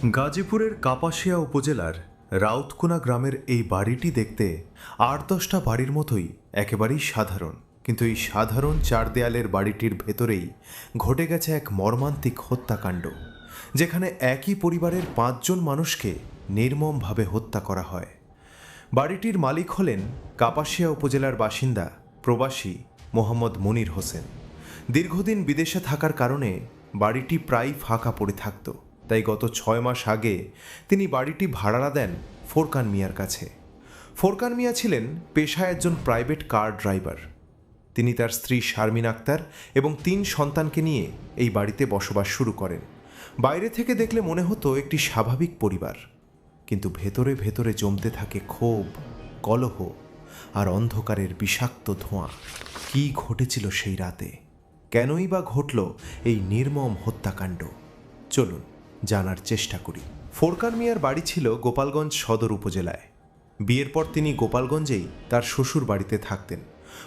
গাজীপুরের কাপাসিয়া উপজেলার রাউতকুনা গ্রামের এই বাড়িটি দেখতে ৮-১০টা বাড়ির মতোই একেবারেই সাধারণ, কিন্তু এই সাধারণ চার দেয়ালের বাড়িটির ভেতরেই ঘটে গেছে এক মর্মান্তিক হত্যাকাণ্ড, যেখানে একই পরিবারের ৫ জন মানুষকে নির্মমভাবে হত্যা করা হয়। বাড়িটির মালিক হলেন কাপাসিয়া উপজেলার বাসিন্দা প্রবাসী মোহাম্মদ মনির হোসেন। দীর্ঘদিন বিদেশে থাকার কারণে বাড়িটি প্রায় ফাঁকা পড়ে থাকত, তাই গত ৬ মাস আগে তিনি বাড়িটি ভাড়া দেন ফোরকান মিয়ার কাছে। ফোরকান মিয়া ছিলেন পেশায় একজন প্রাইভেট কার ড্রাইভার। তিনি তার স্ত্রী শারমিন আক্তার এবং ৩ সন্তানকে নিয়ে এই বাড়িতে বসবাস শুরু করেন। বাইরে থেকে দেখলে মনে হতো একটি স্বাভাবিক পরিবার, কিন্তু ভেতরে ভেতরে জমতে থাকে ক্ষোভ, কলহ আর অন্ধকারের বিষাক্ত ধোঁয়া। কী ঘটেছিল সেই রাতে, কেনই বা ঘটল এই নির্মম হত্যাকাণ্ড, চলুন জানার চেষ্টা করি। ফোরকান মিয়ার বাড়ি ছিল গোপালগঞ্জ সদর উপজেলায়। বিয়ের পর তিনি গোপালগঞ্জেই তার শ্বশুর বাড়িতে থাকতেন।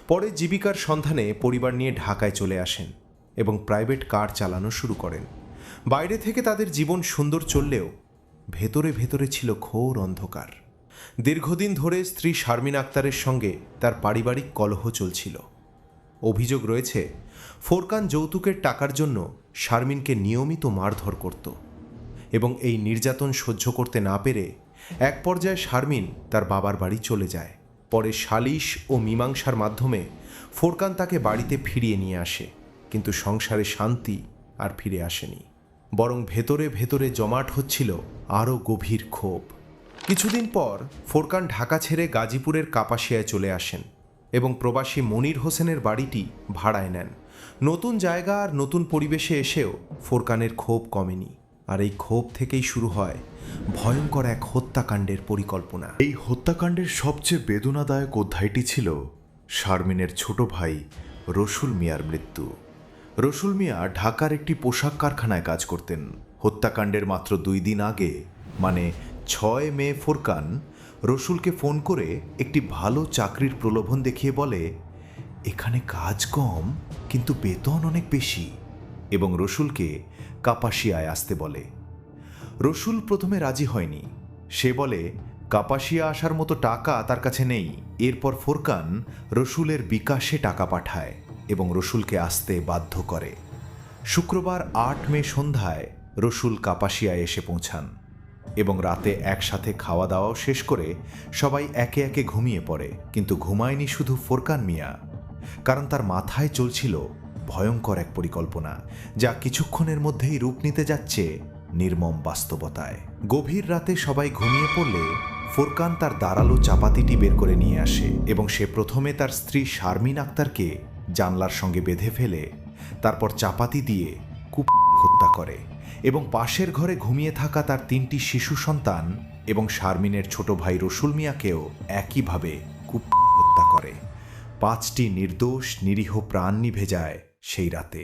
পরে জীবিকার সন্ধানে পরিবার নিয়ে ঢাকায় চলে আসেন এবং প্রাইভেট কার চালানো শুরু করেন। বাইরে থেকে তাদের জীবন সুন্দর চললেও ভেতরে ভেতরে ছিল ঘোর অন্ধকার। দীর্ঘদিন ধরে স্ত্রী শারমিন আক্তারের সঙ্গে তার পারিবারিক কলহ চলছিল। অভিযোগ রয়েছে, ফোরকান যৌতুকের টাকার জন্য শারমিনকে নিয়মিত মারধর করত এবং এই নির্যাতন সহ্য করতে না পেরে এক পর্যায়ে শারমিন তার বাবার বাড়ি চলে যায়। পরে সালিশ ও মীমাংসার মাধ্যমে ফোরকান তাকে বাড়িতে ফিরিয়ে নিয়ে আসে, কিন্তু সংসারে শান্তি আর ফিরে আসেনি, বরং ভেতরে ভেতরে জমাট হচ্ছিল আরও গভীর ক্ষোভ। কিছুদিন পর ফোরকান ঢাকা ছেড়ে গাজীপুরের কাপাসিয়ায় চলে আসেন এবং প্রবাসী মনির হোসেনের বাড়িটি ভাড়ায় নেন। নতুন জায়গা আর নতুন পরিবেশে এসেও ফোরকানের ক্ষোভ কমেনি, আর এই ক্ষোভ থেকেই শুরু হয় ভয়ঙ্কর এক হত্যাকাণ্ডের পরিকল্পনা। এই হত্যাকাণ্ডের সবচেয়ে বেদনাদায়ক অধ্যায়টি ছিল শারমিনের ছোট ভাই রসুল মিয়ার মৃত্যু। রসুল মিয়া ঢাকার একটি পোশাক কারখানায় কাজ করতেন। হত্যাকাণ্ডের মাত্র ২ দিন আগে, মানে ৬ মে, ফোরকান রসুলকে ফোন করে একটি ভালো চাকরির প্রলোভন দেখিয়ে বলে, এখানে কাজ কম কিন্তু বেতন অনেক বেশি, এবং রসুলকে কাপাসিয়ায় আসতে বলে। রসুল প্রথমে রাজি হয়নি। সে বলে কাপাসিয়া আসার মতো টাকা তার কাছে নেই। এরপর ফোরকান রসুলের বিকাশে টাকা পাঠায় এবং রসুলকে আসতে বাধ্য করে। শুক্রবার ৮ মে সন্ধ্যায় রসুল কাপাসিয়ায় এসে পৌঁছান এবং রাতে একসাথে খাওয়া দাওয়াও শেষ করে সবাই একে একে ঘুমিয়ে পড়ে। কিন্তু ঘুমায়নি শুধু ফোরকান মিয়া, কারণ তার মাথায় চলছিল ভয়ঙ্কর এক পরিকল্পনা, যা কিছুক্ষণের মধ্যেই রূপ নিতে যাচ্ছে নির্মম বাস্তবতায়। গভীর রাতে সবাই ঘুমিয়ে পড়লে ফোরকান তার দাঁড়ালো চাপাতিটি বের করে নিয়ে আসে এবং সে প্রথমে তার স্ত্রী শারমিন আক্তারকে জানলার সঙ্গে বেঁধে ফেলে, তারপর চাপাতি দিয়ে হত্যা করে এবং পাশের ঘরে ঘুমিয়ে থাকা তার ৩টি শিশু সন্তান এবং শারমিনের ছোট ভাই রসুল মিয়াকেও একইভাবে হত্যা করে। ৫টি নির্দোষ নিরীহ প্রাণ নিভে যায় সেই রাতে।